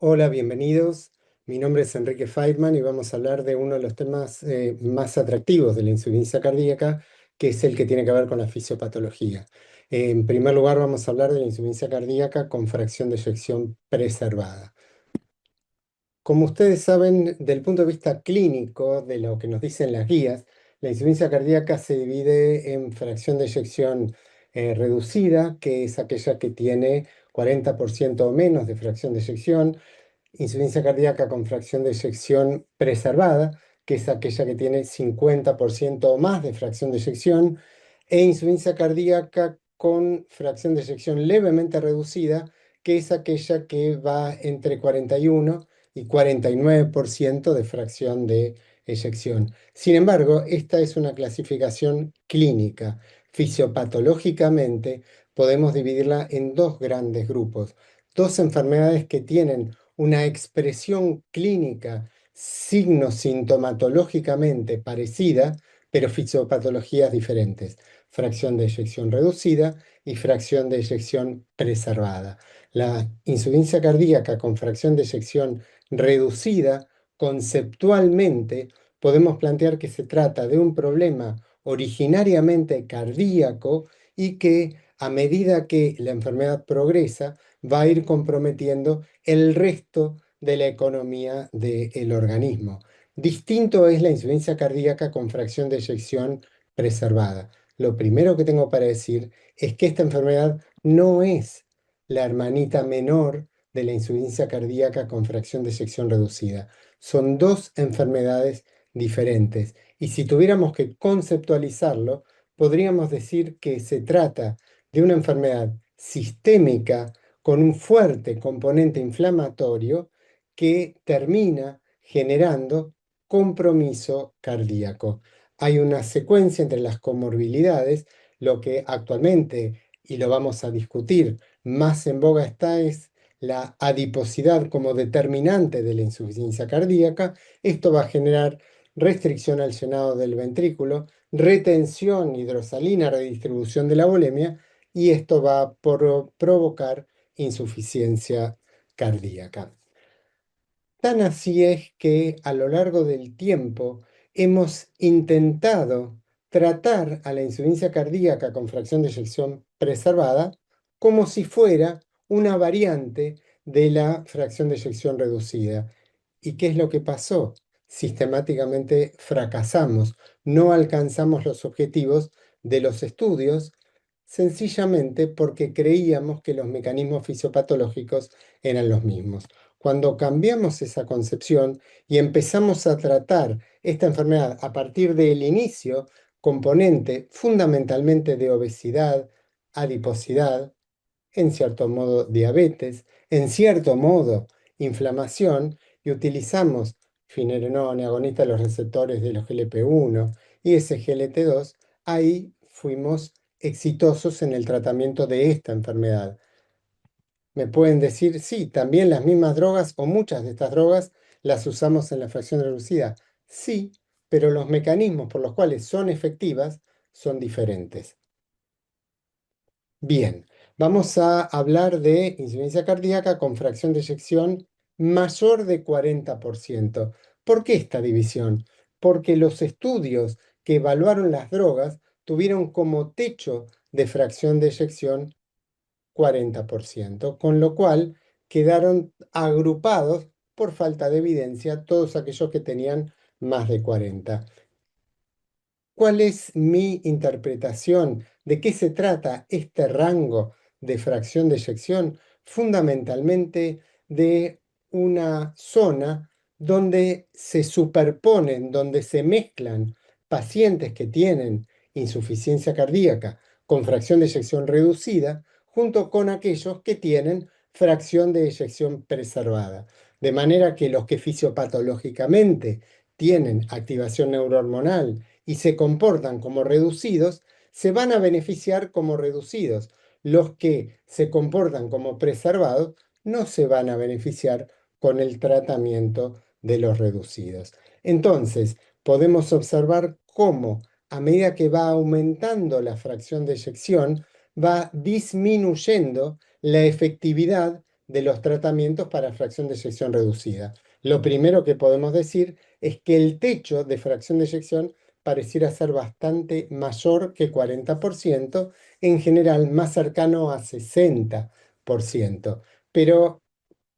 Hola, bienvenidos. Mi nombre es Enrique Feynman y vamos a hablar de uno de los temas más atractivos de la insuficiencia cardíaca, que es el que tiene que ver con la fisiopatología. En primer lugar, vamos a hablar de la insuficiencia cardíaca con fracción de eyección preservada. Como ustedes saben, del punto de vista clínico, de lo que nos dicen las guías, la insuficiencia cardíaca se divide en fracción de eyección reducida, que es aquella que tiene 40% o menos de fracción de eyección; insuficiencia cardíaca con fracción de eyección preservada, que es aquella que tiene 50% o más de fracción de eyección; e insuficiencia cardíaca con fracción de eyección levemente reducida, que es aquella que va entre 41 y 49% de fracción de eyección. Sin embargo, esta es una clasificación clínica. Fisiopatológicamente podemos dividirla en dos grandes grupos: dos enfermedades que tienen una expresión clínica signo-sintomatológicamente parecida, pero fisiopatologías diferentes: fracción de eyección reducida y fracción de eyección preservada. La insuficiencia cardíaca con fracción de eyección reducida, conceptualmente, podemos plantear que se trata de un problema originariamente cardíaco y que, a medida que la enfermedad progresa, va a ir comprometiendo el resto de la economía del organismo. Distinto es la insuficiencia cardíaca con fracción de eyección preservada. Lo primero que tengo para decir es que esta enfermedad no es la hermanita menor de la insuficiencia cardíaca con fracción de eyección reducida. Son dos enfermedades diferentes. Y si tuviéramos que conceptualizarlo, podríamos decir que se trata de una enfermedad sistémica con un fuerte componente inflamatorio que termina generando compromiso cardíaco. Hay una secuencia entre las comorbilidades. Lo que actualmente, y lo vamos a discutir, más en boga está es la adiposidad como determinante de la insuficiencia cardíaca. Esto va a generar restricción al llenado del ventrículo, retención hidrosalina, redistribución de la volemia, y esto va a provocar insuficiencia cardíaca. Tan así es que a lo largo del tiempo hemos intentado tratar a la insuficiencia cardíaca con fracción de eyección preservada como si fuera una variante de la fracción de eyección reducida. ¿Y qué es lo que pasó? Sistemáticamente fracasamos, no alcanzamos los objetivos de los estudios, sencillamente porque creíamos que los mecanismos fisiopatológicos eran los mismos. Cuando cambiamos esa concepción y empezamos a tratar esta enfermedad a partir del inicio, componente fundamentalmente de obesidad, adiposidad, en cierto modo diabetes, en cierto modo inflamación, y utilizamos finerenona, agonista de los receptores de los GLP-1 y SGLT2, ahí fuimos exitosos en el tratamiento de esta enfermedad. Me pueden decir, sí, también las mismas drogas o muchas de estas drogas las usamos en la fracción reducida. Sí, pero los mecanismos por los cuales son efectivas son diferentes. Bien, vamos a hablar de insuficiencia cardíaca con fracción de eyección mayor de 40%. ¿Por qué esta división? Porque los estudios que evaluaron las drogas tuvieron como techo de fracción de eyección 40%, con lo cual quedaron agrupados por falta de evidencia todos aquellos que tenían más de 40. ¿Cuál es mi interpretación? ¿De qué se trata este rango de fracción de eyección? Fundamentalmente de una zona donde se superponen, donde se mezclan pacientes que tienen insuficiencia cardíaca con fracción de eyección reducida junto con aquellos que tienen fracción de eyección preservada. De manera que los que fisiopatológicamente tienen activación neurohormonal y se comportan como reducidos, se van a beneficiar como reducidos. Los que se comportan como preservados no se van a beneficiar con el tratamiento de los reducidos. Entonces, podemos observar cómo, a medida que va aumentando la fracción de eyección, va disminuyendo la efectividad de los tratamientos para fracción de eyección reducida. Lo primero que podemos decir es que el techo de fracción de eyección pareciera ser bastante mayor que 40%, en general más cercano a 60%. Pero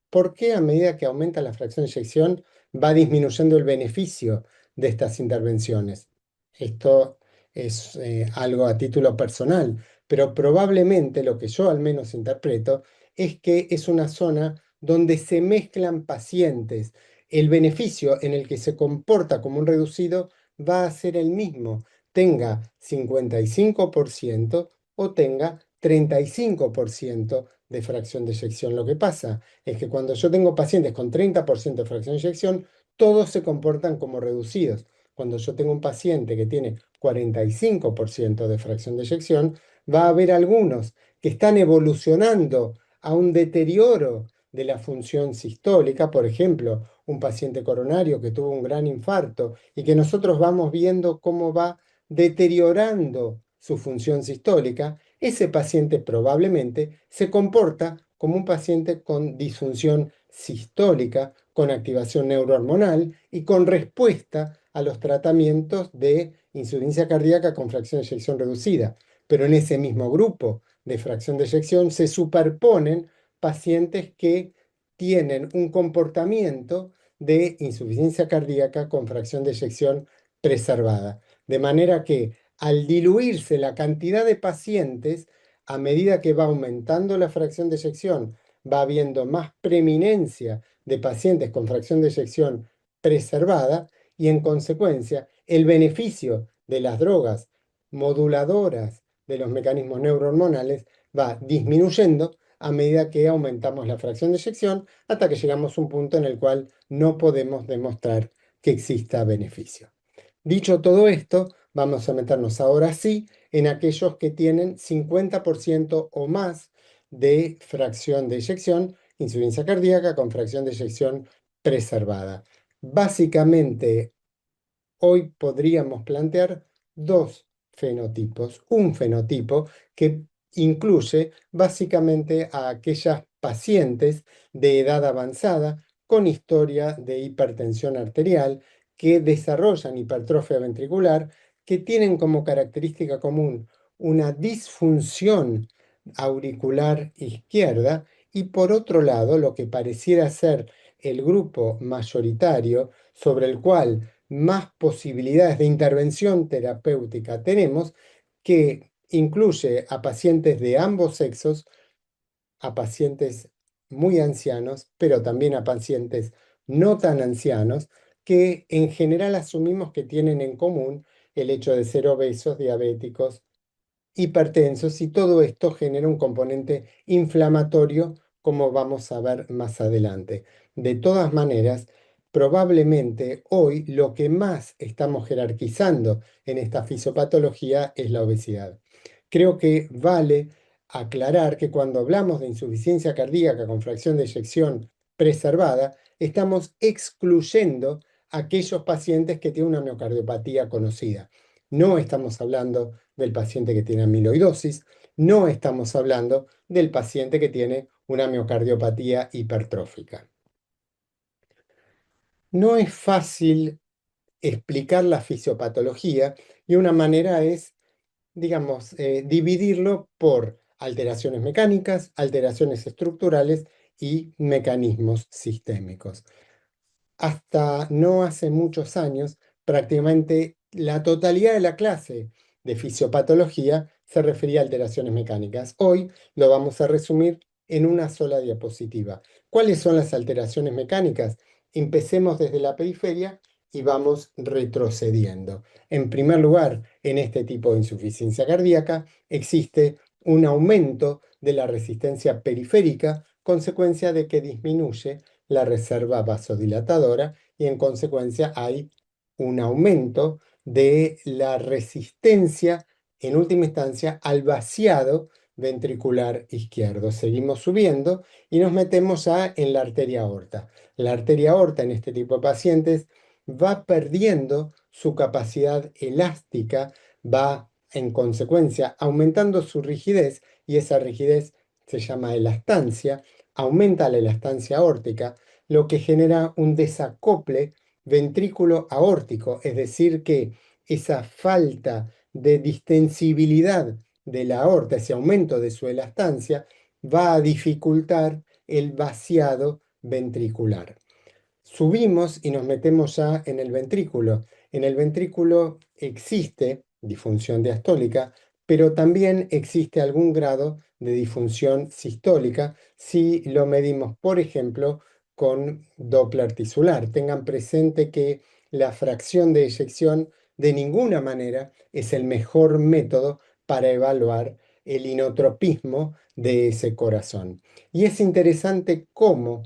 ¿por qué a medida que aumenta la fracción de eyección va disminuyendo el beneficio de estas intervenciones? Esto es algo a título personal, pero probablemente lo que yo al menos interpreto es que es una zona donde se mezclan pacientes. El beneficio en el que se comporta como un reducido va a ser el mismo, tenga 55% o tenga 35% de fracción de eyección. Lo que pasa es que cuando yo tengo pacientes con 30% de fracción de eyección, todos se comportan como reducidos. Cuando yo tengo un paciente que tiene 45% de fracción de eyección, va a haber algunos que están evolucionando a un deterioro de la función sistólica, por ejemplo, un paciente coronario que tuvo un gran infarto y que nosotros vamos viendo cómo va deteriorando su función sistólica. Ese paciente probablemente se comporta como un paciente con disfunción sistólica, con activación neurohormonal y con respuesta a los tratamientos de insuficiencia cardíaca con fracción de eyección reducida. Pero en ese mismo grupo de fracción de eyección se superponen pacientes que tienen un comportamiento de insuficiencia cardíaca con fracción de eyección preservada. De manera que al diluirse la cantidad de pacientes, a medida que va aumentando la fracción de eyección, va habiendo más preeminencia de pacientes con fracción de eyección preservada y en consecuencia el beneficio de las drogas moduladoras de los mecanismos neurohormonales va disminuyendo a medida que aumentamos la fracción de eyección hasta que llegamos a un punto en el cual no podemos demostrar que exista beneficio. Dicho todo esto, vamos a meternos ahora sí en aquellos que tienen 50% o más de fracción de eyección, insuficiencia cardíaca con fracción de eyección preservada. Básicamente, hoy podríamos plantear dos fenotipos. Un fenotipo que incluye básicamente a aquellas pacientes de edad avanzada con historia de hipertensión arterial que desarrollan hipertrofia ventricular, que tienen como característica común una disfunción auricular izquierda y por otro lado lo que pareciera ser el grupo mayoritario sobre el cual más posibilidades de intervención terapéutica tenemos, que incluye a pacientes de ambos sexos, a pacientes muy ancianos, pero también a pacientes no tan ancianos, que en general asumimos que tienen en común el hecho de ser obesos, diabéticos, hipertensos, y todo esto genera un componente inflamatorio, como vamos a ver más adelante. De todas maneras, probablemente hoy lo que más estamos jerarquizando en esta fisiopatología es la obesidad. Creo que vale aclarar que cuando hablamos de insuficiencia cardíaca con fracción de eyección preservada, estamos excluyendo a aquellos pacientes que tienen una miocardiopatía conocida. No estamos hablando del paciente que tiene amiloidosis, no estamos hablando del paciente que tiene una miocardiopatía hipertrófica. No es fácil explicar la fisiopatología y una manera es, digamos, dividirlo por alteraciones mecánicas, alteraciones estructurales y mecanismos sistémicos. Hasta no hace muchos años, prácticamente la totalidad de la clase de fisiopatología se refería a alteraciones mecánicas. Hoy lo vamos a resumir en una sola diapositiva. ¿Cuáles son las alteraciones mecánicas? Empecemos desde la periferia y vamos retrocediendo. En primer lugar, en este tipo de insuficiencia cardíaca existe un aumento de la resistencia periférica, consecuencia de que disminuye la reserva vasodilatadora y en consecuencia hay un aumento de la resistencia, en última instancia, al vaciado ventricular izquierdo. Seguimos subiendo y nos metemos ya en la arteria aorta. La arteria aorta en este tipo de pacientes va perdiendo su capacidad elástica, va en consecuencia aumentando su rigidez y esa rigidez se llama elastancia, aumenta la elastancia aórtica, lo que genera un desacople ventrículo aórtico, es decir, que esa falta de distensibilidad de la aorta, ese aumento de su elastancia, va a dificultar el vaciado ventricular. Subimos y nos metemos ya en el ventrículo. En el ventrículo existe disfunción diastólica, pero también existe algún grado de disfunción sistólica si lo medimos, por ejemplo, con Doppler tisular. Tengan presente que la fracción de eyección de ninguna manera es el mejor método para evaluar el inotropismo de ese corazón. Y es interesante cómo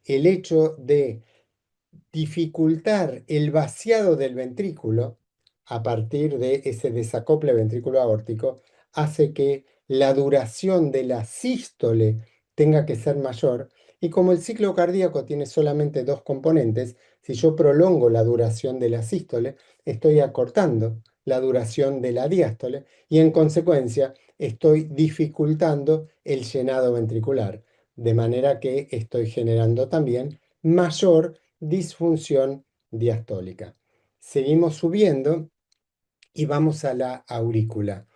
el hecho de dificultar el vaciado del ventrículo a partir de ese desacople ventrículo aórtico hace que la duración de la sístole tenga que ser mayor. Y como el ciclo cardíaco tiene solamente dos componentes, si yo prolongo la duración de la sístole, estoy acortando la duración de la diástole y en consecuencia estoy dificultando el llenado ventricular, de manera que estoy generando también mayor disfunción diastólica. Seguimos subiendo y vamos a la aurícula.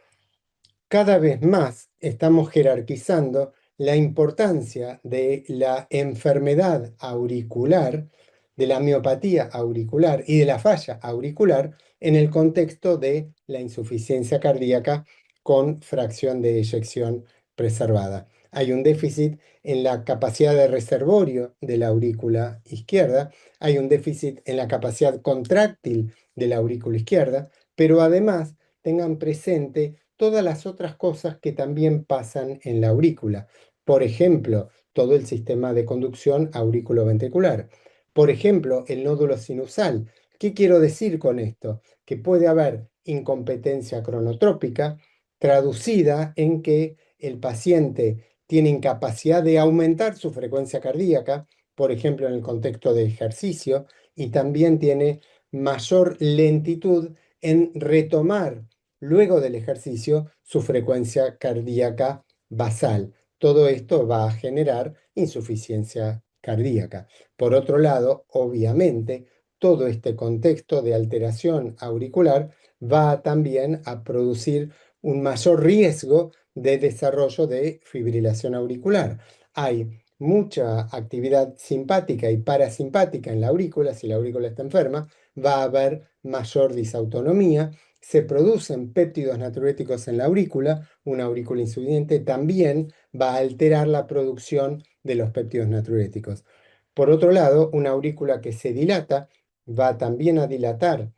Cada vez más estamos jerarquizando la importancia de la enfermedad auricular, de la miopatía auricular y de la falla auricular en el contexto de la insuficiencia cardíaca con fracción de eyección preservada. Hay un déficit en la capacidad de reservorio de la aurícula izquierda, hay un déficit en la capacidad contráctil de la aurícula izquierda, pero además tengan presente todas las otras cosas que también pasan en la aurícula. Por ejemplo, todo el sistema de conducción aurículo-ventricular. Por ejemplo, el nódulo sinusal. ¿Qué quiero decir con esto? Que puede haber incompetencia cronotrópica traducida en que el paciente tiene incapacidad de aumentar su frecuencia cardíaca, por ejemplo, en el contexto de ejercicio, y también tiene mayor lentitud en retomar luego del ejercicio su frecuencia cardíaca basal. Todo esto va a generar insuficiencia cardíaca. Por otro lado, obviamente, todo este contexto de alteración auricular va también a producir un mayor riesgo de desarrollo de fibrilación auricular. Hay mucha actividad simpática y parasimpática en la aurícula. Si la aurícula está enferma, va a haber mayor disautonomía. Se producen péptidos natriuréticos en la aurícula. Una aurícula insuficiente también va a alterar la producción de los péptidos natriuréticos. Por otro lado, una aurícula que se dilata va también a dilatar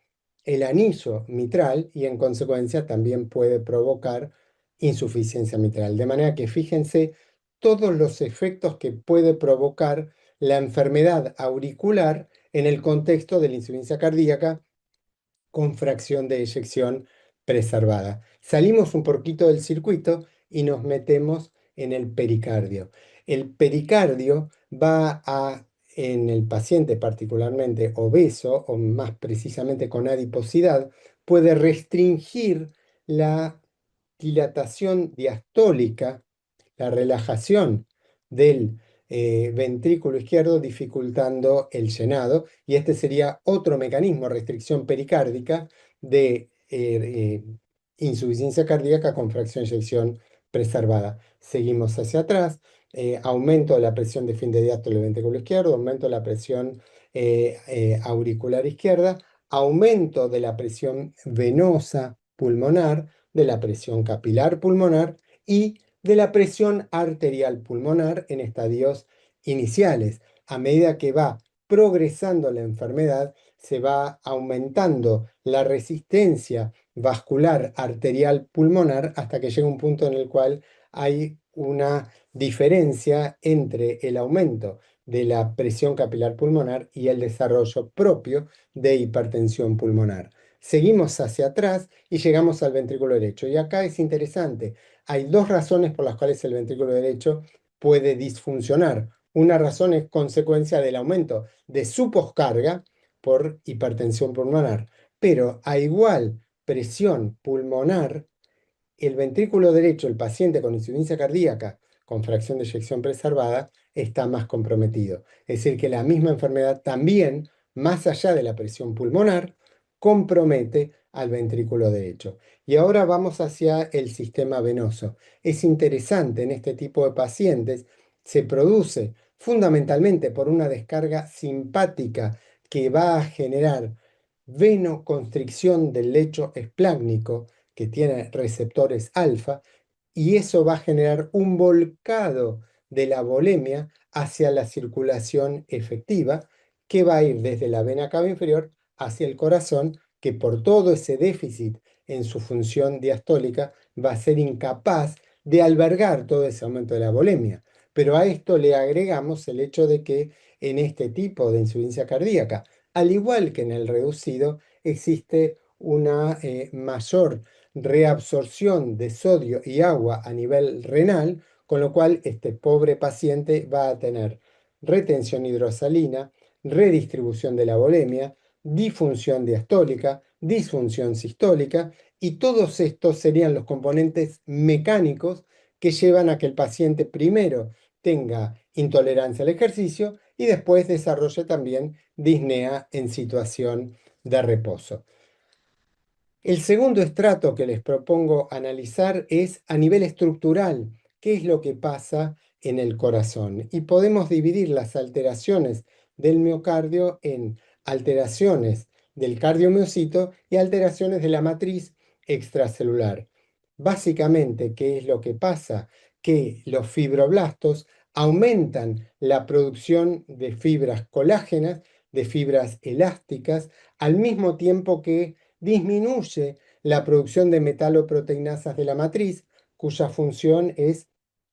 el anillo mitral y en consecuencia también puede provocar insuficiencia mitral. De manera que fíjense todos los efectos que puede provocar la enfermedad auricular en el contexto de la insuficiencia cardíaca con fracción de eyección preservada. Salimos un poquito del circuito y nos metemos en el pericardio. El pericardio va a, en el paciente particularmente obeso o más precisamente con adiposidad, puede restringir la dilatación diastólica, la relajación del ventrículo izquierdo dificultando el llenado y este sería otro mecanismo, restricción pericárdica de insuficiencia cardíaca con fracción de eyección preservada. Seguimos hacia atrás, aumento de la presión de fin de diástole del ventrículo izquierdo, aumento de la presión auricular izquierda, aumento de la presión venosa pulmonar, de la presión capilar pulmonar y de la presión arterial pulmonar en estadios iniciales. A medida que va progresando la enfermedad, se va aumentando la resistencia vascular arterial pulmonar hasta que llega un punto en el cual hay una diferencia entre el aumento de la presión capilar pulmonar y el desarrollo propio de hipertensión pulmonar. Seguimos hacia atrás y llegamos al ventrículo derecho. Y acá es interesante. Hay dos razones por las cuales el ventrículo derecho puede disfuncionar. Una razón es consecuencia del aumento de su poscarga por hipertensión pulmonar, pero a igual presión pulmonar, el ventrículo derecho, el paciente con insuficiencia cardíaca con fracción de eyección preservada está más comprometido. Es decir, que la misma enfermedad también, más allá de la presión pulmonar, compromete al ventrículo derecho. Y ahora vamos hacia el sistema venoso. Es interesante, en este tipo de pacientes se produce fundamentalmente por una descarga simpática que va a generar venoconstricción del lecho esplácnico, que tiene receptores alfa, y eso va a generar un volcado de la volemia hacia la circulación efectiva, que va a ir desde la vena cava inferior hacia el corazón, que por todo ese déficit en su función diastólica va a ser incapaz de albergar todo ese aumento de la volemia. Pero a esto le agregamos el hecho de que en este tipo de insuficiencia cardíaca, al igual que en el reducido, existe una mayor reabsorción de sodio y agua a nivel renal, con lo cual este pobre paciente va a tener retención hidrosalina, redistribución de la volemia, disfunción diastólica, disfunción sistólica, y todos estos serían los componentes mecánicos que llevan a que el paciente primero tenga intolerancia al ejercicio y después desarrolle también disnea en situación de reposo. El segundo estrato que les propongo analizar es a nivel estructural, qué es lo que pasa en el corazón. Y podemos dividir las alteraciones del miocardio en alteraciones del cardiomiocito y alteraciones de la matriz extracelular. Básicamente, ¿qué es lo que pasa? Que los fibroblastos aumentan la producción de fibras colágenas, de fibras elásticas, al mismo tiempo que disminuye la producción de metaloproteinasas de la matriz, cuya función es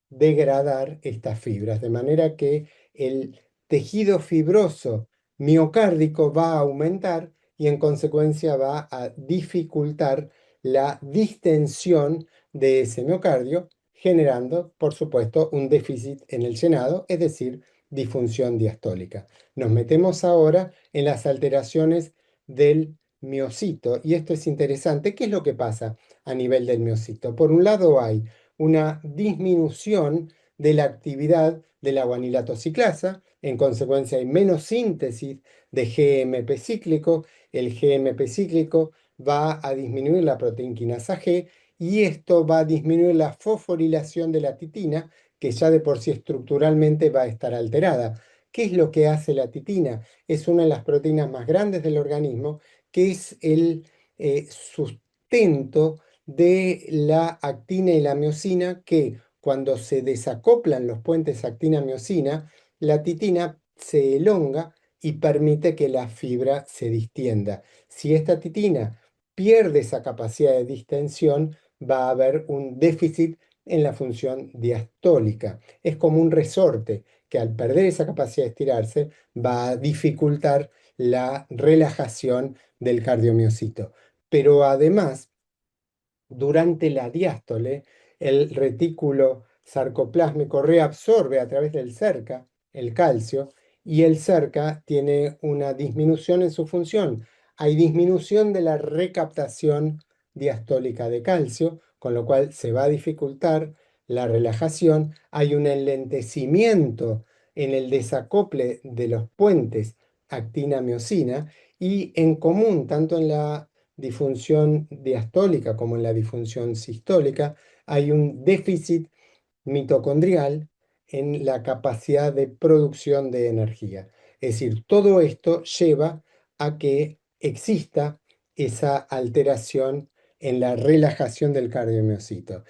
degradar estas fibras, de manera que el tejido fibroso miocárdico va a aumentar y en consecuencia va a dificultar la distensión de ese miocardio, generando, por supuesto, un déficit en el llenado, es decir, disfunción diastólica. Nos metemos ahora en las alteraciones del miocito, y esto es interesante. ¿Qué es lo que pasa a nivel del miocito? Por un lado hay una disminución de la actividad de la guanilato ciclasa, en consecuencia hay menos síntesis de GMP cíclico, el GMP cíclico va a disminuir la proteinquinasa G y esto va a disminuir la fosforilación de la titina, que ya de por sí estructuralmente va a estar alterada. ¿Qué es lo que hace la titina? Es una de las proteínas más grandes del organismo, que es el sustento de la actina y la miosina, que cuando se desacoplan los puentes actina-miosina, la titina se elonga y permite que la fibra se distienda. Si esta titina pierde esa capacidad de distensión, va a haber un déficit en la función diastólica. Es como un resorte que al perder esa capacidad de estirarse va a dificultar la relajación del cardiomiocito. Pero además, durante la diástole, el retículo sarcoplásmico reabsorbe a través del cerca el calcio y el cerca tiene una disminución en su función. Hay disminución de la recaptación diastólica de calcio, con lo cual se va a dificultar la relajación. Hay un enlentecimiento en el desacople de los puentes actina-miosina y en común, tanto en la disfunción diastólica como en la disfunción sistólica, hay un déficit mitocondrial en la capacidad de producción de energía. Es decir, todo esto lleva a que exista esa alteración en la relajación del cardiomiocito.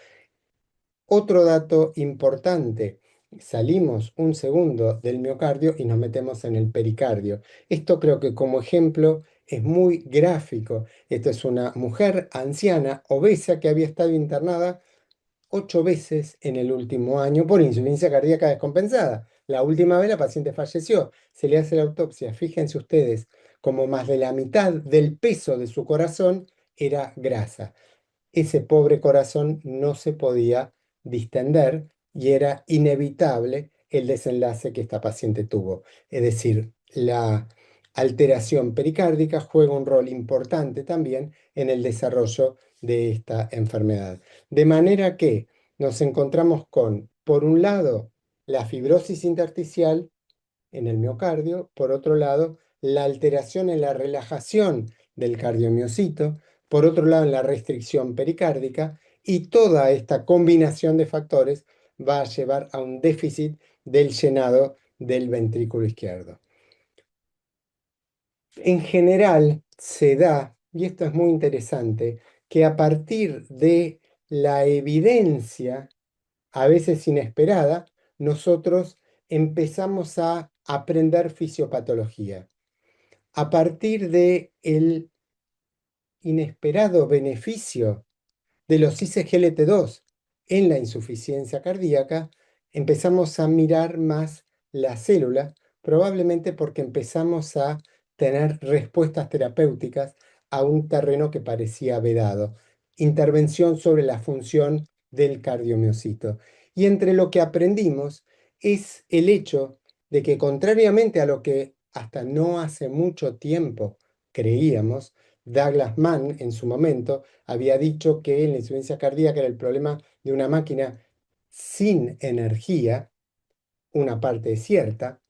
Otro dato importante, salimos un segundo del miocardio y nos metemos en el pericardio. Esto creo que como ejemplo es muy gráfico. Esto es una mujer anciana, obesa, que había estado internada 8 veces en el último año por insuficiencia cardíaca descompensada. La última vez la paciente falleció, se le hace la autopsia. Fíjense ustedes, como más de la mitad del peso de su corazón era grasa. Ese pobre corazón no se podía distender y era inevitable el desenlace que esta paciente tuvo. Es decir, la alteración pericárdica juega un rol importante también en el desarrollo de esta enfermedad. De manera que nos encontramos con por un lado, la fibrosis intersticial en el miocardio, por otro lado, la alteración en la relajación del cardiomiocito, por otro lado, en la restricción pericárdica, y toda esta combinación de factores va a llevar a un déficit del llenado del ventrículo izquierdo. En general se da, y esto es muy interesante, que a partir de la evidencia, a veces inesperada, nosotros empezamos a aprender fisiopatología. A partir de el inesperado beneficio de los ISGLT2 en la insuficiencia cardíaca, empezamos a mirar más la célula, probablemente porque empezamos a tener respuestas terapéuticas a un terreno que parecía vedado. Intervención sobre la función del cardiomiocito. Y entre lo que aprendimos es el hecho de que, contrariamente a lo que hasta no hace mucho tiempo creíamos, Douglas Mann en su momento había dicho que la insuficiencia cardíaca era el problema de una máquina sin energía. Una parte es cierta,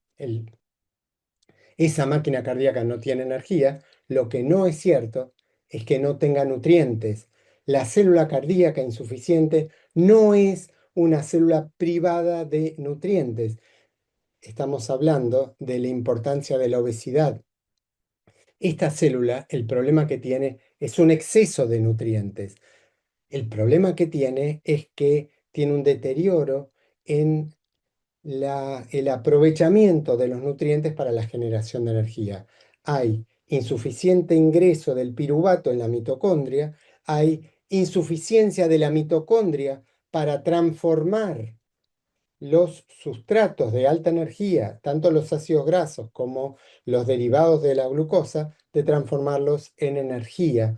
esa máquina cardíaca no tiene energía. Lo que no es cierto es que no tenga nutrientes. La célula cardíaca insuficiente no es una célula privada de nutrientes. Estamos hablando de la importancia de la obesidad. Esta célula, el problema que tiene es un exceso de nutrientes. El problema que tiene es que tiene un deterioro en el aprovechamiento de los nutrientes para la generación de energía. Hay insuficiente ingreso del piruvato en la mitocondria, hay insuficiencia de la mitocondria para transformar los sustratos de alta energía, tanto los ácidos grasos como los derivados de la glucosa, de transformarlos en energía,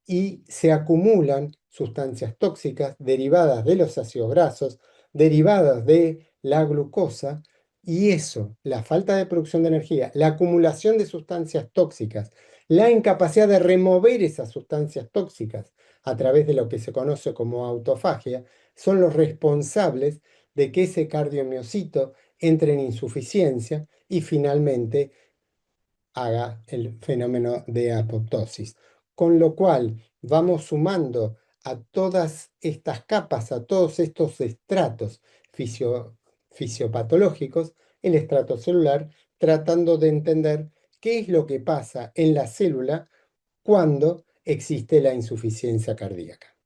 y se acumulan sustancias tóxicas derivadas de los ácidos grasos, derivadas de la glucosa, y eso, la falta de producción de energía, la acumulación de sustancias tóxicas, la incapacidad de remover esas sustancias tóxicas a través de lo que se conoce como autofagia, son los responsables de que ese cardiomiocito entre en insuficiencia y finalmente haga el fenómeno de apoptosis. Con lo cual vamos sumando a todas estas capas, a todos estos estratos fisiopatológicos, el estrato celular, tratando de entender qué es lo que pasa en la célula cuando existe la insuficiencia cardíaca.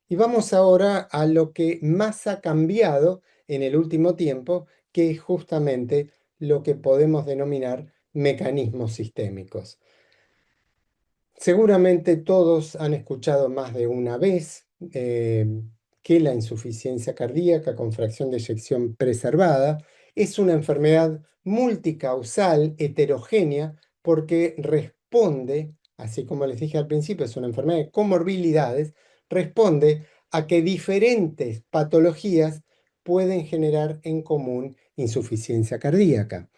Y vamos ahora a lo que más ha cambiado en el último tiempo, que es justamente lo que podemos denominar mecanismos sistémicos. Seguramente todos han escuchado más de una vez que la insuficiencia cardíaca con fracción de eyección preservada es una enfermedad multicausal, heterogénea, porque responde, así como les dije al principio, es una enfermedad de comorbilidades, responde a que diferentes patologías pueden generar en común insuficiencia cardíaca.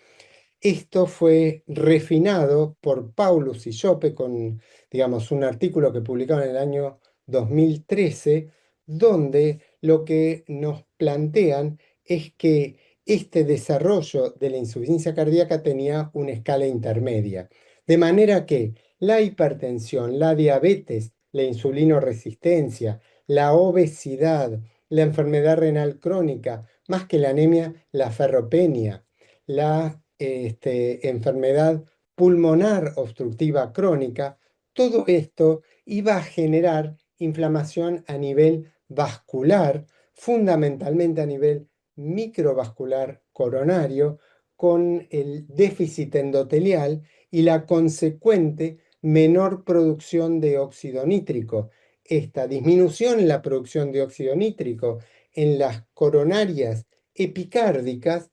Esto fue refinado por Paulus y Jope con, digamos, un artículo que publicaron en el año 2013, donde lo que nos plantean es que este desarrollo de la insuficiencia cardíaca tenía una escala intermedia. De manera que la hipertensión, la diabetes, la insulinoresistencia, la obesidad, la enfermedad renal crónica, más que la anemia, la ferropenia, la enfermedad pulmonar obstructiva crónica, todo esto iba a generar inflamación a nivel vascular, fundamentalmente a nivel microvascular coronario, con el déficit endotelial y la consecuente menor producción de óxido nítrico. Esta disminución en la producción de óxido nítrico en las coronarias epicárdicas,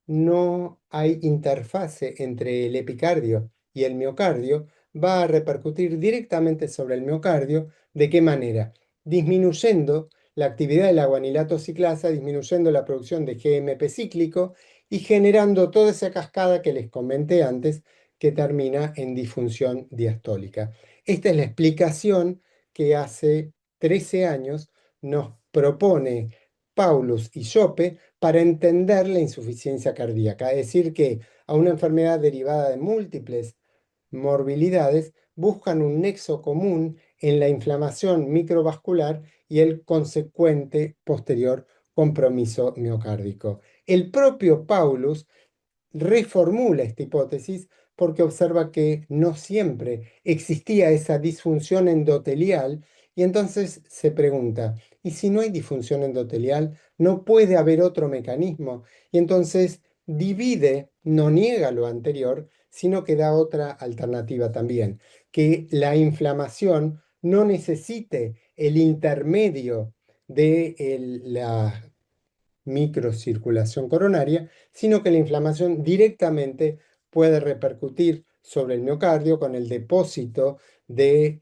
no hay interfase entre el epicardio y el miocardio, va a repercutir directamente sobre el miocardio. ¿De qué manera? Disminuyendo la actividad de la guanilato ciclasa, disminuyendo la producción de GMP cíclico y generando toda esa cascada que les comenté antes, que termina en disfunción diastólica. Esta es la explicación que hace 13 años nos propone Paulus y Jope para entender la insuficiencia cardíaca, es decir, que a una enfermedad derivada de múltiples morbilidades buscan un nexo común en la inflamación microvascular y el consecuente posterior compromiso miocárdico. El propio Paulus reformula esta hipótesis porque observa que no siempre existía esa disfunción endotelial y entonces se pregunta, ¿y si no hay disfunción endotelial, no puede haber otro mecanismo? Y entonces divide, no niega lo anterior, sino que da otra alternativa también, que la inflamación no necesite el intermedio de la microcirculación coronaria, sino que la inflamación directamente puede repercutir sobre el miocardio con el depósito de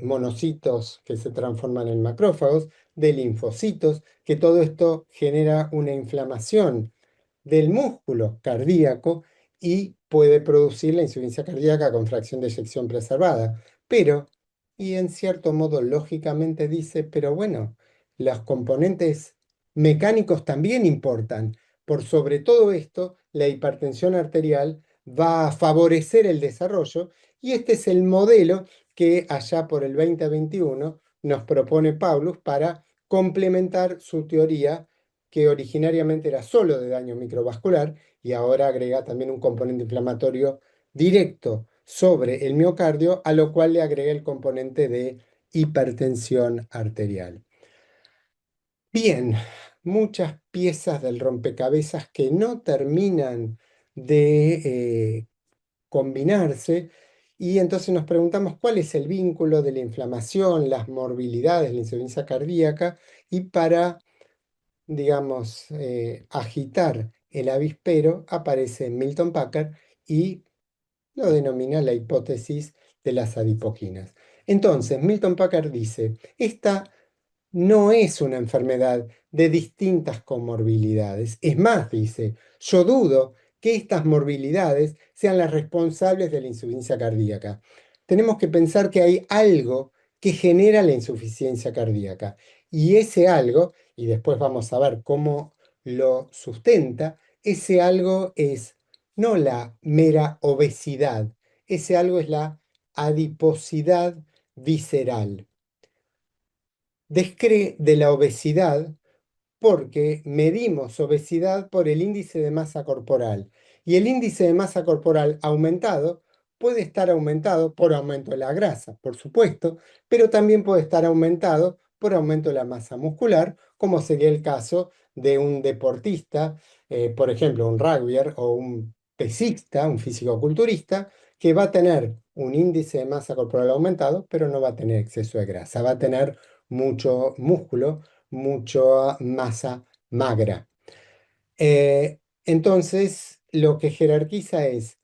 monocitos que se transforman en macrófagos, de linfocitos, que todo esto genera una inflamación del músculo cardíaco y puede producir la insuficiencia cardíaca con fracción de eyección preservada. Pero, y en cierto modo lógicamente dice, pero bueno, los componentes mecánicos también importan. Por sobre todo esto, la hipertensión arterial va a favorecer el desarrollo y este es el modelo que allá por el 2021 nos propone Paulus para complementar su teoría que originariamente era solo de daño microvascular y ahora agrega también un componente inflamatorio directo sobre el miocardio, a lo cual le agrega el componente de hipertensión arterial. Bien, muchas piezas del rompecabezas que no terminan de combinarse y entonces nos preguntamos cuál es el vínculo de la inflamación, las morbilidades, la insuficiencia cardíaca y para digamos, agitar el avispero, aparece Milton Packard y lo denomina la hipótesis de las adipoquinas. Entonces, Milton Packard dice, esta no es una enfermedad de distintas comorbilidades. Es más, dice, yo dudo que estas morbilidades sean las responsables de la insuficiencia cardíaca. Tenemos que pensar que hay algo que genera la insuficiencia cardíaca. Y ese algo, y después vamos a ver cómo lo sustenta, ese algo es no la mera obesidad, ese algo es la adiposidad visceral. Descree de la obesidad porque medimos obesidad por el índice de masa corporal. Y el índice de masa corporal aumentado puede estar aumentado por aumento de la grasa, por supuesto, pero también puede estar aumentado por aumento de la masa muscular, como sería el caso de un deportista, por ejemplo, un rugbyer o un pesista, un fisicoculturista, que va a tener un índice de masa corporal aumentado, pero no va a tener exceso de grasa, va a tener mucho músculo, mucha masa magra. Entonces, lo que jerarquiza es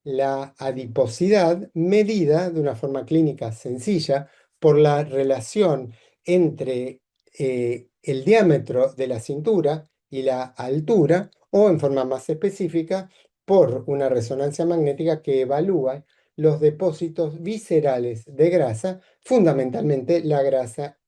la adiposidad medida de una forma clínica sencilla por la relación entre el diámetro de la cintura y la altura, o en forma más específica, por una resonancia magnética que evalúa los depósitos viscerales de grasa, fundamentalmente la grasa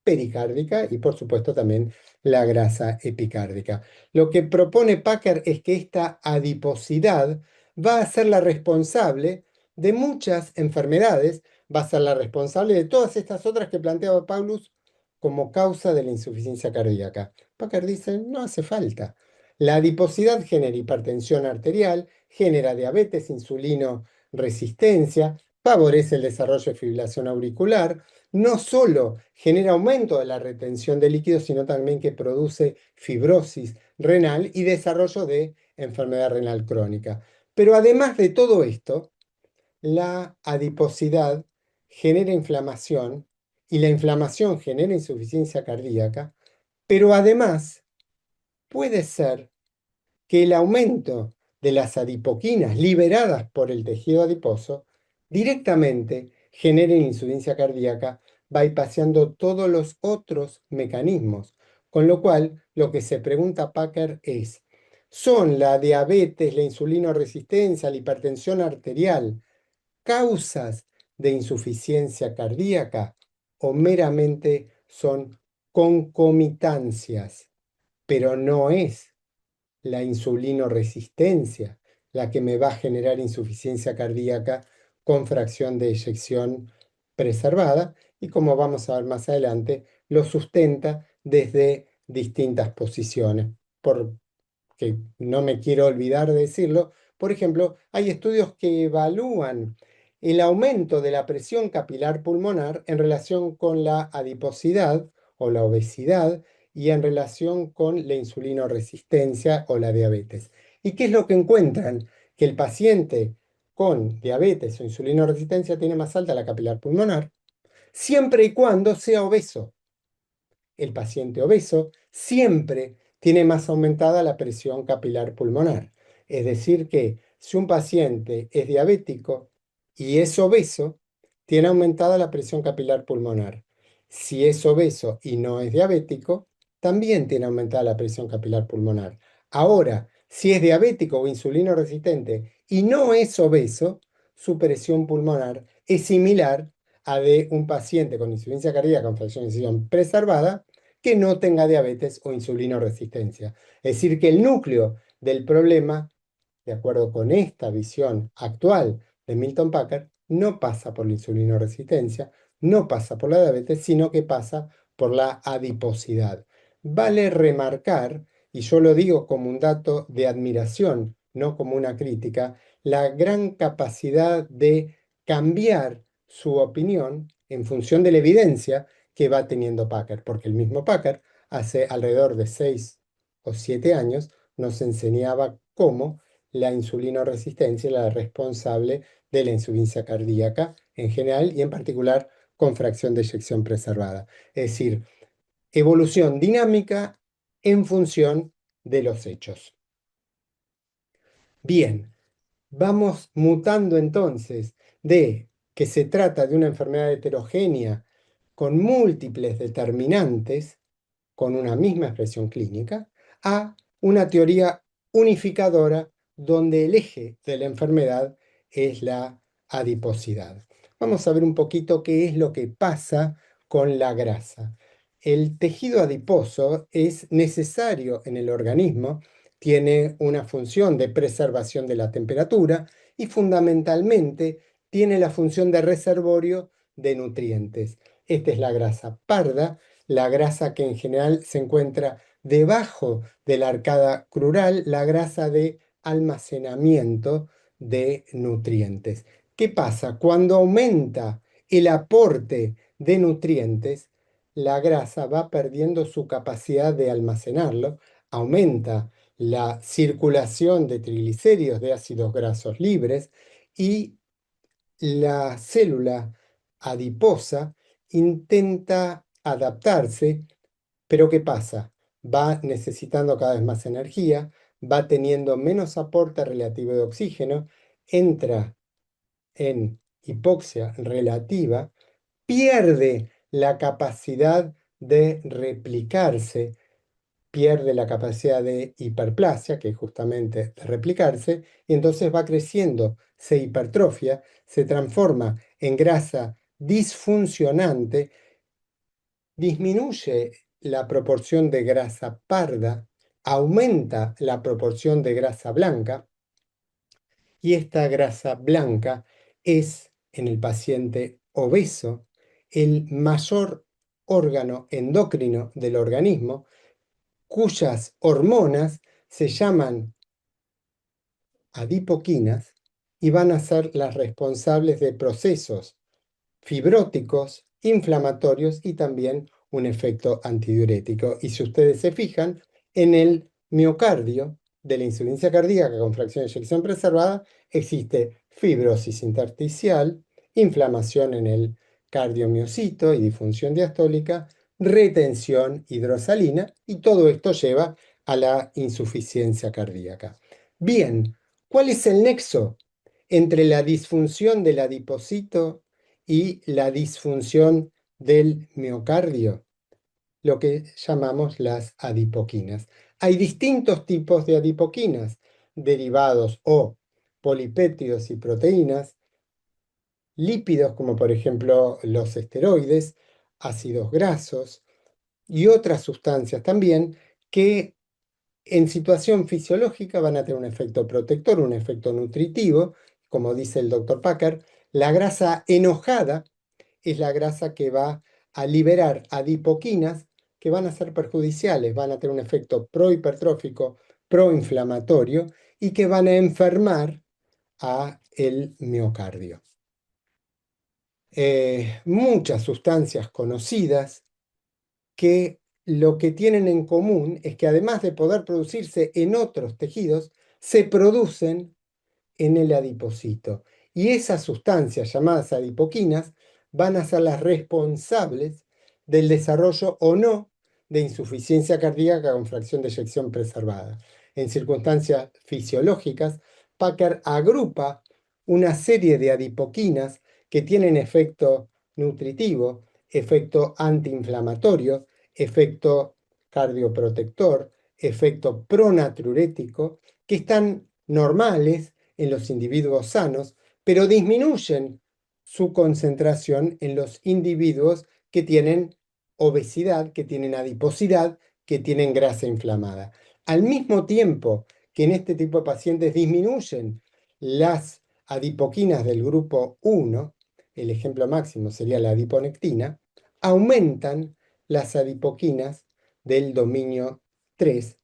pericárdica y por supuesto también la grasa epicárdica. Lo que propone Packer es que esta adiposidad va a ser la responsable de muchas enfermedades, va a ser la responsable de todas estas otras que planteaba Paulus como causa de la insuficiencia cardíaca. Packer dice, no hace falta. La adiposidad genera hipertensión arterial, genera diabetes, insulino, resistencia, favorece el desarrollo de fibrilación auricular, no solo genera aumento de la retención de líquidos, sino también que produce fibrosis renal y desarrollo de enfermedad renal crónica. Pero además de todo esto, la adiposidad genera inflamación y la inflamación genera insuficiencia cardíaca, pero además puede ser que el aumento de las adipoquinas liberadas por el tejido adiposo directamente genere insuficiencia cardíaca, bypassando todos los otros mecanismos. Con lo cual, lo que se pregunta Packer es, ¿son la diabetes, la insulinoresistencia, la hipertensión arterial causas de insuficiencia cardíaca o meramente son concomitancias, pero no es la insulinoresistencia la que me va a generar insuficiencia cardíaca con fracción de eyección preservada y como vamos a ver más adelante, lo sustenta desde distintas posiciones. Porque no me quiero olvidar de decirlo, por ejemplo, hay estudios que evalúan el aumento de la presión capilar pulmonar en relación con la adiposidad o la obesidad y en relación con la insulinoresistencia o la diabetes. ¿Y qué es lo que encuentran? Que el paciente con diabetes o insulinoresistencia tiene más alta la capilar pulmonar, siempre y cuando sea obeso. El paciente obeso siempre tiene más aumentada la presión capilar pulmonar. Es decir, que si un paciente es diabético y es obeso, tiene aumentada la presión capilar pulmonar. Si es obeso y no es diabético, también tiene aumentada la presión capilar pulmonar. Ahora, si es diabético o insulino resistente y no es obeso, su presión pulmonar es similar a de un paciente con insuficiencia cardíaca con fracción de ejecución preservada que no tenga diabetes o insulinoresistencia. Es decir, que el núcleo del problema, de acuerdo con esta visión actual de Milton Packard, no pasa por la insulinoresistencia, no pasa por la diabetes, sino que pasa por la adiposidad. Vale remarcar, y yo lo digo como un dato de admiración, no como una crítica, la gran capacidad de cambiar su opinión en función de la evidencia que va teniendo Packard, porque el mismo Packard hace alrededor de 6 o 7 años nos enseñaba cómo la insulinoresistencia era la responsable de la insuficiencia cardíaca en general y en particular con fracción de eyección preservada. Es decir, evolución dinámica en función de los hechos. Bien, vamos mutando entonces de que se trata de una enfermedad heterogénea con múltiples determinantes, con una misma expresión clínica, a una teoría unificadora donde el eje de la enfermedad es la adiposidad. Vamos a ver un poquito qué es lo que pasa con la grasa. El tejido adiposo es necesario en el organismo, tiene una función de preservación de la temperatura y fundamentalmente tiene la función de reservorio de nutrientes. Esta es la grasa parda, la grasa que en general se encuentra debajo de la arcada crural, la grasa de almacenamiento de nutrientes. ¿Qué pasa? Cuando aumenta el aporte de nutrientes, la grasa va perdiendo su capacidad de almacenarlo, aumenta la circulación de triglicéridos, de ácidos grasos libres, y la célula adiposa intenta adaptarse, pero ¿qué pasa? Va necesitando cada vez más energía, va teniendo menos aporte relativo de oxígeno, entra en hipoxia relativa, pierde la capacidad de replicarse, pierde la capacidad de hiperplasia, que es justamente de replicarse, y entonces va creciendo, se hipertrofia, se transforma en grasa disfuncionante, disminuye la proporción de grasa parda, aumenta la proporción de grasa blanca, y esta grasa blanca es, en el paciente obeso, el mayor órgano endocrino del organismo, cuyas hormonas se llaman adipoquinas y van a ser las responsables de procesos fibróticos, inflamatorios y también un efecto antidiurético. Y si ustedes se fijan, en el miocardio de la insuficiencia cardíaca con fracción de eyección preservada existe fibrosis intersticial, inflamación en el cardiomiocito y disfunción diastólica, retención hidrosalina y todo esto lleva a la insuficiencia cardíaca. Bien, ¿cuál es el nexo entre la disfunción del adipocito y la disfunción del miocardio? Lo que llamamos las adipoquinas. Hay distintos tipos de adipoquinas, derivados o polipéptidos y proteínas, lípidos como por ejemplo los esteroides, ácidos grasos, y otras sustancias también que en situación fisiológica van a tener un efecto protector, un efecto nutritivo, como dice el doctor Packer. La grasa enojada es la grasa que va a liberar adipoquinas que van a ser perjudiciales, van a tener un efecto prohipertrófico, proinflamatorio y que van a enfermar a el miocardio. Muchas sustancias conocidas que lo que tienen en común es que además de poder producirse en otros tejidos, se producen en el adipocito. Y esas sustancias llamadas adipoquinas van a ser las responsables del desarrollo o no de insuficiencia cardíaca con fracción de eyección preservada. En circunstancias fisiológicas, Packer agrupa una serie de adipoquinas que tienen efecto nutritivo, efecto antiinflamatorio, efecto cardioprotector, efecto pronatriurético, que están normales en los individuos sanos, pero disminuyen su concentración en los individuos que tienen obesidad, que tienen adiposidad, que tienen grasa inflamada. Al mismo tiempo que en este tipo de pacientes disminuyen las adipoquinas del grupo 1, el ejemplo máximo sería la adiponectina, aumentan las adipoquinas del dominio 3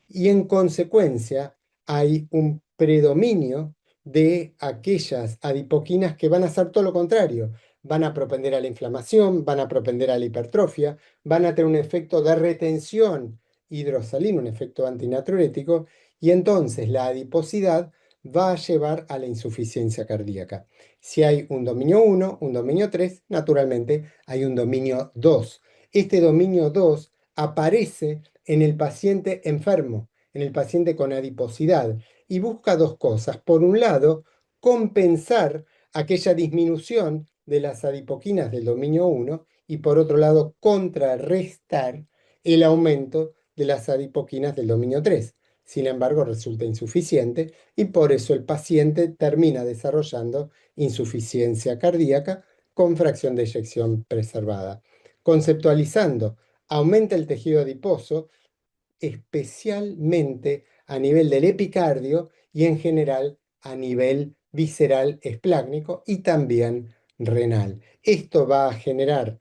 y en consecuencia hay un predominio de aquellas adipoquinas que van a hacer todo lo contrario. Van a propender a la inflamación, van a propender a la hipertrofia, van a tener un efecto de retención hidrosalina, un efecto antinatriurético, y entonces la adiposidad va a llevar a la insuficiencia cardíaca. Si hay un dominio 1, un dominio 3, naturalmente hay un dominio 2. Este dominio 2 aparece en el paciente enfermo, en el paciente con adiposidad, y busca dos cosas. Por un lado, compensar aquella disminución de las adipoquinas del dominio 1 y por otro lado, contrarrestar el aumento de las adipoquinas del dominio 3. Sin embargo, resulta insuficiente y por eso el paciente termina desarrollando insuficiencia cardíaca con fracción de eyección preservada. Conceptualizando, aumenta el tejido adiposo, especialmente a nivel del epicardio y en general a nivel visceral esplácnico y también renal. Esto va a generar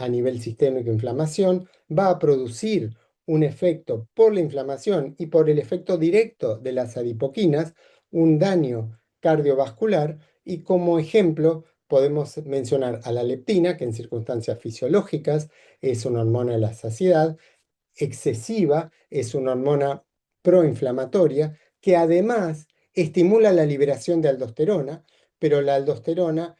a nivel sistémico inflamación, va a producir un efecto por la inflamación y por el efecto directo de las adipoquinas, un daño cardiovascular, y como ejemplo podemos mencionar a la leptina, que en circunstancias fisiológicas es una hormona de la saciedad, excesiva, es una hormona proinflamatoria que además estimula la liberación de aldosterona, pero la aldosterona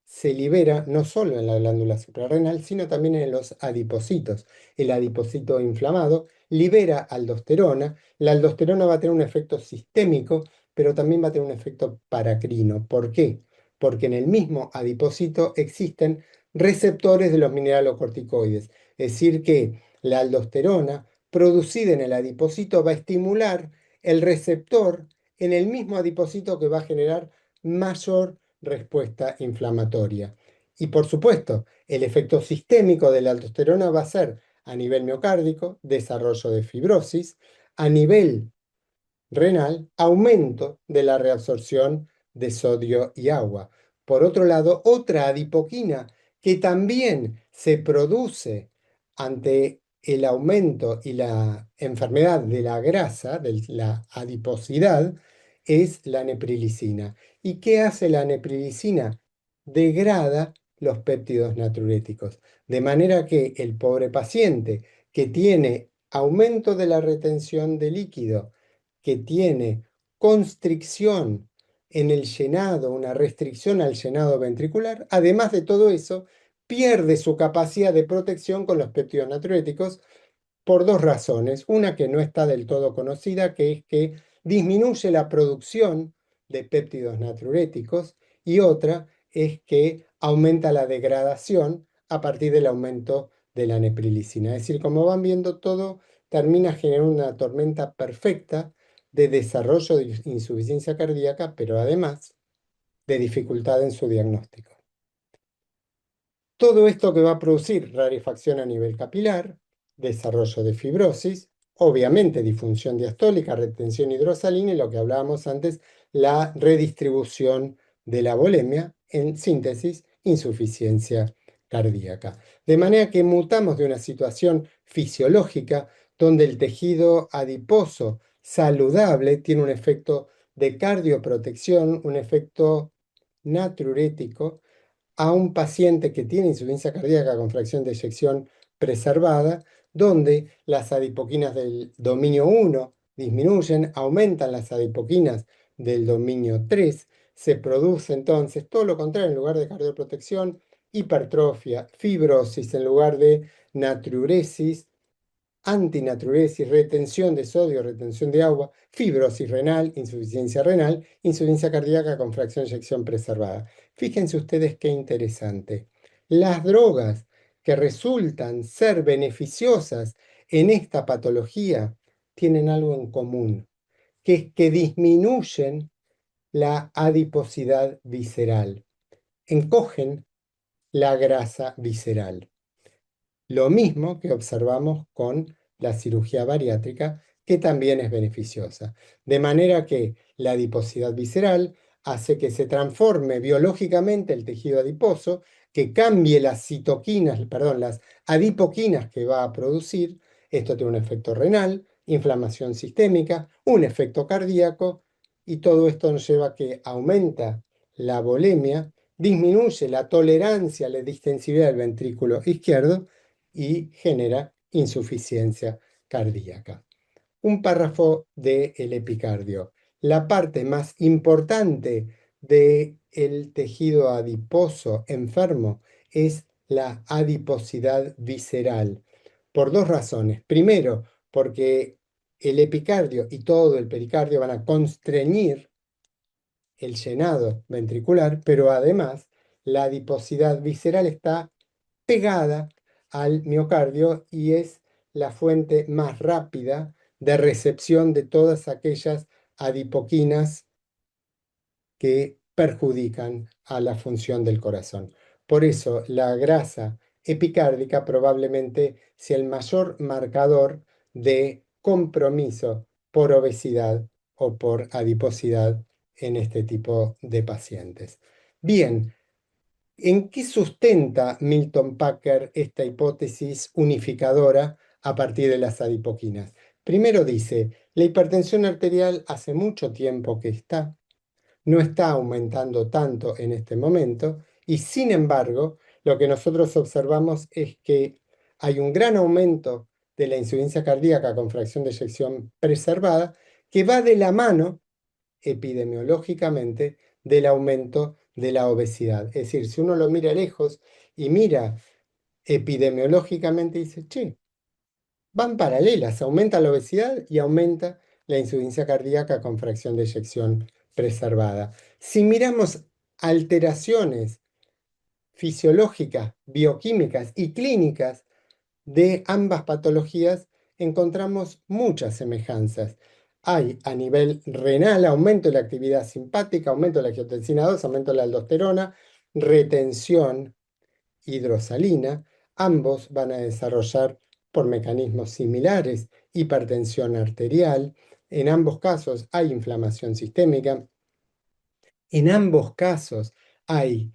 se libera no solo en la glándula suprarrenal, sino también en los adipocitos. El adipocito inflamado libera aldosterona. La aldosterona va a tener un efecto sistémico, pero también va a tener un efecto paracrino. ¿Por qué? Porque en el mismo adipocito existen receptores de los mineralocorticoides. Es decir, que la aldosterona producida en el adipocito va a estimular el receptor en el mismo adipocito que va a generar mayor respuesta inflamatoria. Y por supuesto, el efecto sistémico de la aldosterona va a ser a nivel miocárdico, desarrollo de fibrosis, a nivel renal, aumento de la reabsorción de sodio y agua. Por otro lado, otra adipoquina que también se produce ante el aumento y la enfermedad de la grasa, de la adiposidad, es la neprilicina. ¿Y qué hace la neprilicina? Degrada los péptidos natriuréticos, de manera que el pobre paciente que tiene aumento de la retención de líquido, que tiene constricción en el llenado, una restricción al llenado ventricular, además de todo eso, pierde su capacidad de protección con los péptidos natriuréticos por dos razones. Una que no está del todo conocida, que es que disminuye la producción de péptidos natriuréticos, y otra es que aumenta la degradación a partir del aumento de la neprilicina. Es decir, como van viendo, todo termina generando una tormenta perfecta de desarrollo de insuficiencia cardíaca, pero además de dificultad en su diagnóstico. Todo esto que va a producir rarefacción a nivel capilar, desarrollo de fibrosis, obviamente disfunción diastólica, retención hidrosalina y lo que hablábamos antes, la redistribución de la volemia, en síntesis, insuficiencia cardíaca. De manera que mutamos de una situación fisiológica donde el tejido adiposo saludable tiene un efecto de cardioprotección, un efecto natriurético, a un paciente que tiene insuficiencia cardíaca con fracción de eyección preservada, donde las adipoquinas del dominio 1 disminuyen, aumentan las adipoquinas del dominio 3, se produce entonces todo lo contrario, en lugar de cardioprotección, hipertrofia, fibrosis, en lugar de natriuresis, antinatriuresis, retención de sodio, retención de agua, fibrosis renal, insuficiencia cardíaca con fracción de eyección preservada. Fíjense ustedes qué interesante. Las drogas que resultan ser beneficiosas en esta patología tienen algo en común, que es que disminuyen la adiposidad visceral, encogen la grasa visceral. Lo mismo que observamos con la cirugía bariátrica, que también es beneficiosa. De manera que la adiposidad visceral hace que se transforme biológicamente el tejido adiposo, que cambie las citoquinas, perdón, las adipoquinas que va a producir. Esto tiene un efecto renal, inflamación sistémica, un efecto cardíaco, y todo esto nos lleva a que aumenta la volemia, disminuye la tolerancia a la distensibilidad del ventrículo izquierdo y genera insuficiencia cardíaca. Un párrafo del epicardio. La parte más importante del tejido adiposo enfermo es la adiposidad visceral, por dos razones. Primero, porque el epicardio y todo el pericardio van a constreñir el llenado ventricular, pero además la adiposidad visceral está pegada al miocardio y es la fuente más rápida de recepción de todas aquellas adipoquinas que perjudican a la función del corazón. Por eso la grasa epicárdica probablemente sea el mayor marcador de compromiso por obesidad o por adiposidad en este tipo de pacientes. Bien, ¿en qué sustenta Milton Packer esta hipótesis unificadora a partir de las adipoquinas? Primero dice, la hipertensión arterial hace mucho tiempo que no está aumentando tanto en este momento, y sin embargo, lo que nosotros observamos es que hay un gran aumento de la insuficiencia cardíaca con fracción de eyección preservada que va de la mano epidemiológicamente del aumento de la obesidad. Es decir, si uno lo mira lejos y mira epidemiológicamente, dice, che, van paralelas, aumenta la obesidad y aumenta la insuficiencia cardíaca con fracción de eyección preservada. Si miramos alteraciones fisiológicas, bioquímicas y clínicas de ambas patologías, encontramos muchas semejanzas. Hay a nivel renal aumento de la actividad simpática, aumento de la angiotensina 2, aumento de la aldosterona, retención hidrosalina. Ambos van a desarrollar por mecanismos similares hipertensión arterial. En ambos casos hay inflamación sistémica. En ambos casos hay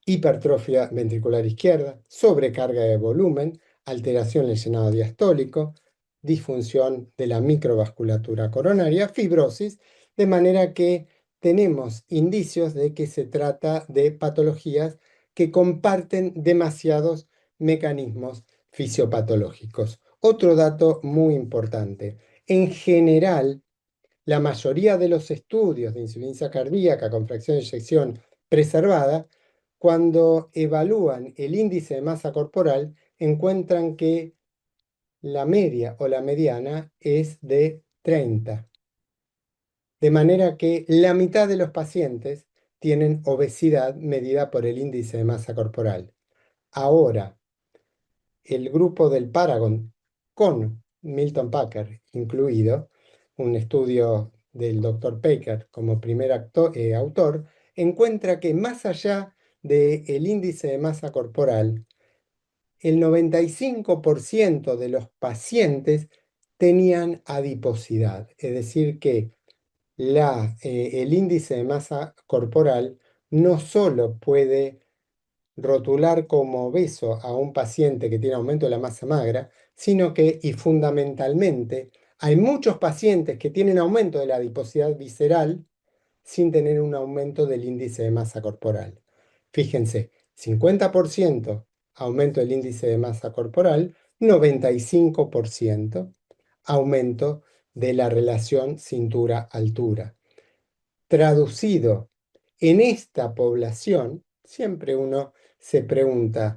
hipertrofia ventricular izquierda, sobrecarga de volumen, alteración del llenado diastólico, disfunción de la microvasculatura coronaria, fibrosis, de manera que tenemos indicios de que se trata de patologías que comparten demasiados mecanismos fisiopatológicos. Otro dato muy importante, en general, la mayoría de los estudios de insuficiencia cardíaca con fracción de eyección preservada, cuando evalúan el índice de masa corporal, encuentran que la media o la mediana es de 30. De manera que la mitad de los pacientes tienen obesidad medida por el índice de masa corporal. Ahora, el grupo del Paragon, con Milton Packer incluido, un estudio del Dr. Packer como primer autor, encuentra que más allá del índice de masa corporal, el 95% de los pacientes tenían adiposidad, es decir, que el índice de masa corporal no solo puede rotular como obeso a un paciente que tiene aumento de la masa magra, sino que, y fundamentalmente, hay muchos pacientes que tienen aumento de la adiposidad visceral sin tener un aumento del índice de masa corporal. Fíjense, 50% aumento del índice de masa corporal, 95% aumento de la relación cintura-altura. Traducido en esta población, siempre uno se pregunta,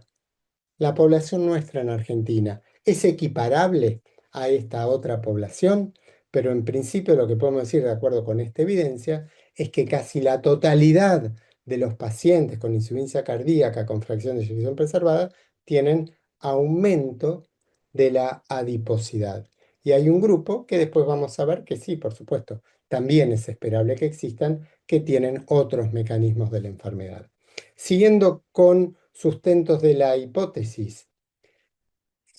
¿la población nuestra en Argentina es equiparable a esta otra población? Pero en principio lo que podemos decir, de acuerdo con esta evidencia, es que casi la totalidad de los pacientes con insuficiencia cardíaca con fracción de eyección preservada tienen aumento de la adiposidad. Y hay un grupo que después vamos a ver que sí, por supuesto, también es esperable que existan, que tienen otros mecanismos de la enfermedad. Siguiendo con sustentos de la hipótesis,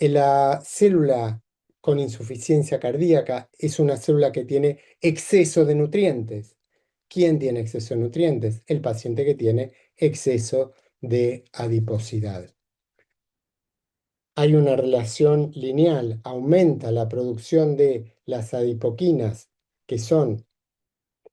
la célula con insuficiencia cardíaca es una célula que tiene exceso de nutrientes. ¿Quién tiene exceso de nutrientes? El paciente que tiene exceso de adiposidad. Hay una relación lineal, aumenta la producción de las adipoquinas, que son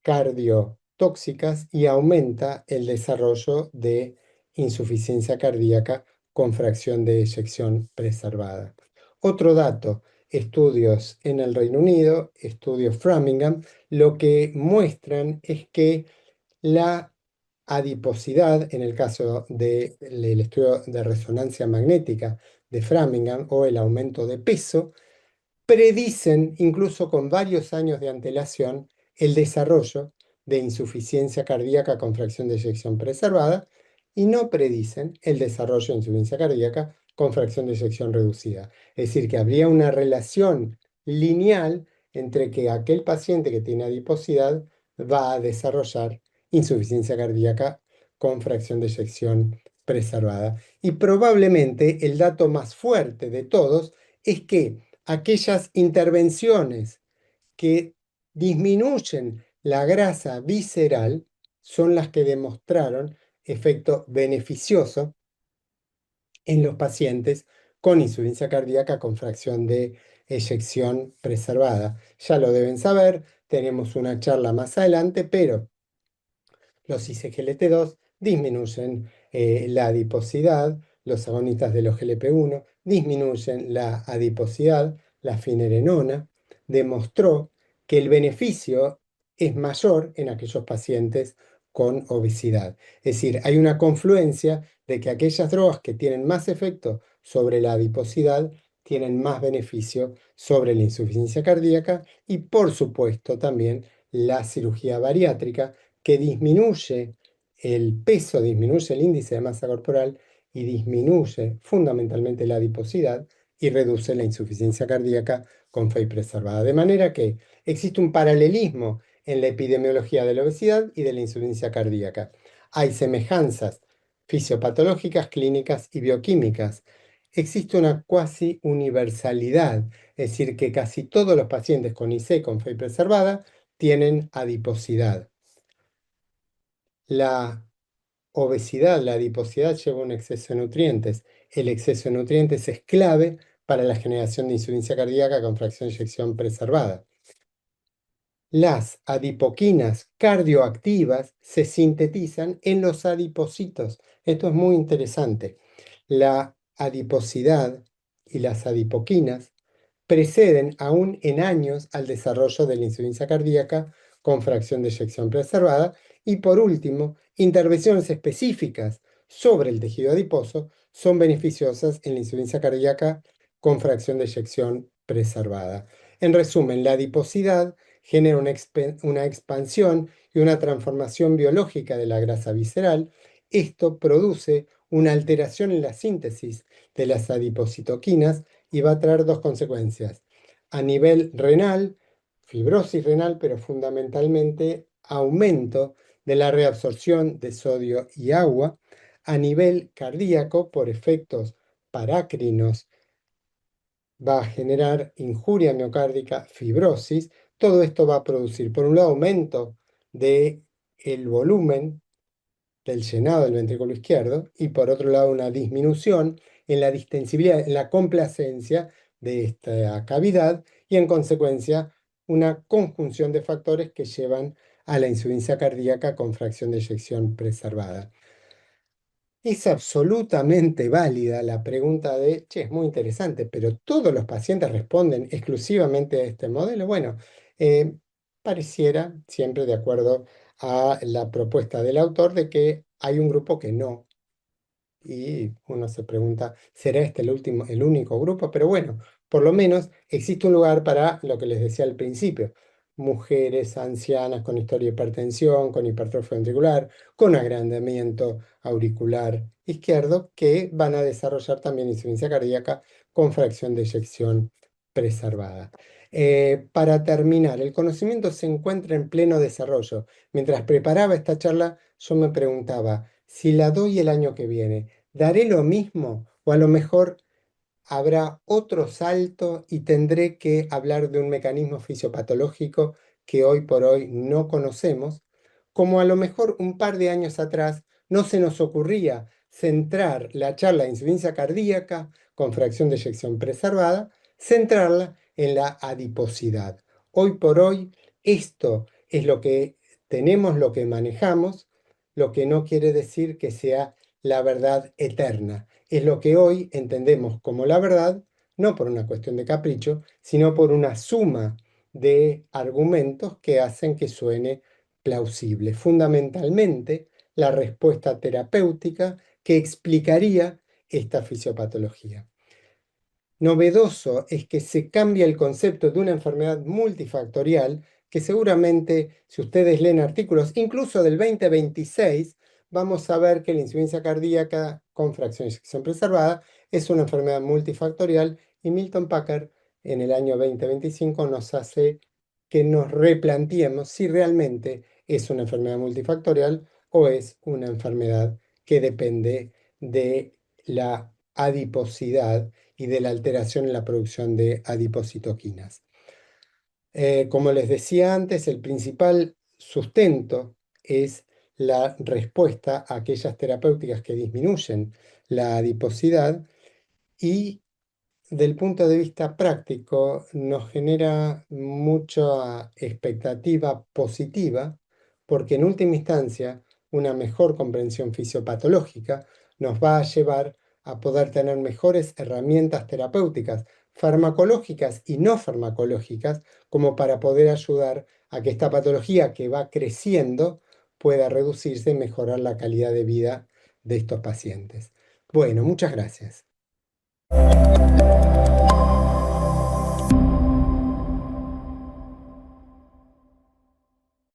cardiotóxicas, y aumenta el desarrollo de insuficiencia cardíaca con fracción de eyección preservada. Otro dato, estudios en el Reino Unido, estudios Framingham, lo que muestran es que la adiposidad, en el caso del estudio de resonancia magnética de Framingham o el aumento de peso, predicen, incluso con varios años de antelación, el desarrollo de insuficiencia cardíaca con fracción de eyección preservada y no predicen el desarrollo de insuficiencia cardíaca con fracción de eyección reducida. Es decir, que habría una relación lineal entre que aquel paciente que tiene adiposidad va a desarrollar insuficiencia cardíaca con fracción de eyección preservada. Y probablemente el dato más fuerte de todos es que aquellas intervenciones que disminuyen la grasa visceral son las que demostraron efecto beneficioso en los pacientes con insuficiencia cardíaca con fracción de eyección preservada. Ya lo deben saber, tenemos una charla más adelante, pero los ICGLT2 disminuyen la adiposidad, los agonistas de los GLP-1 disminuyen la adiposidad, la finerenona demostró que el beneficio es mayor en aquellos pacientes con obesidad. Es decir, hay una confluencia de que aquellas drogas que tienen más efecto sobre la adiposidad tienen más beneficio sobre la insuficiencia cardíaca y, por supuesto, también la cirugía bariátrica que disminuye el peso, disminuye el índice de masa corporal y disminuye fundamentalmente la adiposidad y reduce la insuficiencia cardíaca con FEI preservada. De manera que existe un paralelismo en la epidemiología de la obesidad y de la insuficiencia cardíaca. Hay semejanzas fisiopatológicas, clínicas y bioquímicas. Existe una cuasi universalidad, es decir, que casi todos los pacientes con IC con FEI preservada tienen adiposidad. La obesidad, la adiposidad lleva un exceso de nutrientes. El exceso de nutrientes es clave para la generación de insuficiencia cardíaca con fracción de eyección preservada. Las adipoquinas cardioactivas se sintetizan en los adipocitos. Esto es muy interesante. La adiposidad y las adipoquinas preceden aún en años al desarrollo de la insuficiencia cardíaca con fracción de eyección preservada. Y por último, intervenciones específicas sobre el tejido adiposo son beneficiosas en la insuficiencia cardíaca con fracción de eyección preservada. En resumen, la adiposidad genera una expansión y una transformación biológica de la grasa visceral. Esto produce una alteración en la síntesis de las adipocitoquinas y va a traer dos consecuencias. A nivel renal, fibrosis renal, pero fundamentalmente aumento de la reabsorción de sodio y agua. A nivel cardíaco, por efectos parácrinos, va a generar injuria miocárdica, fibrosis. Todo esto va a producir, por un lado, aumento del volumen del llenado del ventrículo izquierdo y por otro lado una disminución en la distensibilidad, en la complacencia de esta cavidad y en consecuencia una conjunción de factores que llevan a la insuficiencia cardíaca con fracción de eyección preservada. Es absolutamente válida la pregunta de, che, es muy interesante, pero ¿todos los pacientes responden exclusivamente a este modelo? Bueno, eh, pareciera, siempre de acuerdo a la propuesta del autor, de que hay un grupo que no. Y uno se pregunta, ¿será este el único grupo? Pero bueno, por lo menos existe un lugar para lo que les decía al principio. Mujeres ancianas con historia de hipertensión, con hipertrofia ventricular, con agrandamiento auricular izquierdo, que van a desarrollar también insuficiencia cardíaca con fracción de eyección preservada. Para terminar, el conocimiento se encuentra en pleno desarrollo. Mientras preparaba esta charla, yo me preguntaba, si la doy el año que viene, ¿daré lo mismo? O a lo mejor habrá otro salto y tendré que hablar de un mecanismo fisiopatológico que hoy por hoy no conocemos, como a lo mejor un par de años atrás no se nos ocurría centrar la charla de insuficiencia cardíaca con fracción de eyección preservada, centrarla en la adiposidad. Hoy por hoy esto es lo que tenemos, lo que manejamos, lo que no quiere decir que sea la verdad eterna. Es lo que hoy entendemos como la verdad, no por una cuestión de capricho, sino por una suma de argumentos que hacen que suene plausible. Fundamentalmente, la respuesta terapéutica que explicaría esta fisiopatología. Novedoso es que se cambia el concepto de una enfermedad multifactorial, que seguramente si ustedes leen artículos, incluso del 2026, vamos a ver que la insuficiencia cardíaca con fracción de eyección preservada es una enfermedad multifactorial y Milton Packer en el año 2025 nos hace que nos replanteemos si realmente es una enfermedad multifactorial o es una enfermedad que depende de la adiposidad y de la alteración en la producción de adipocitoquinas. Como les decía antes, el principal sustento es la respuesta a aquellas terapéuticas que disminuyen la adiposidad y del punto de vista práctico nos genera mucha expectativa positiva porque en última instancia una mejor comprensión fisiopatológica nos va a llevar a poder tener mejores herramientas terapéuticas, farmacológicas y no farmacológicas, como para poder ayudar a que esta patología que va creciendo pueda reducirse y mejorar la calidad de vida de estos pacientes. Bueno, muchas gracias.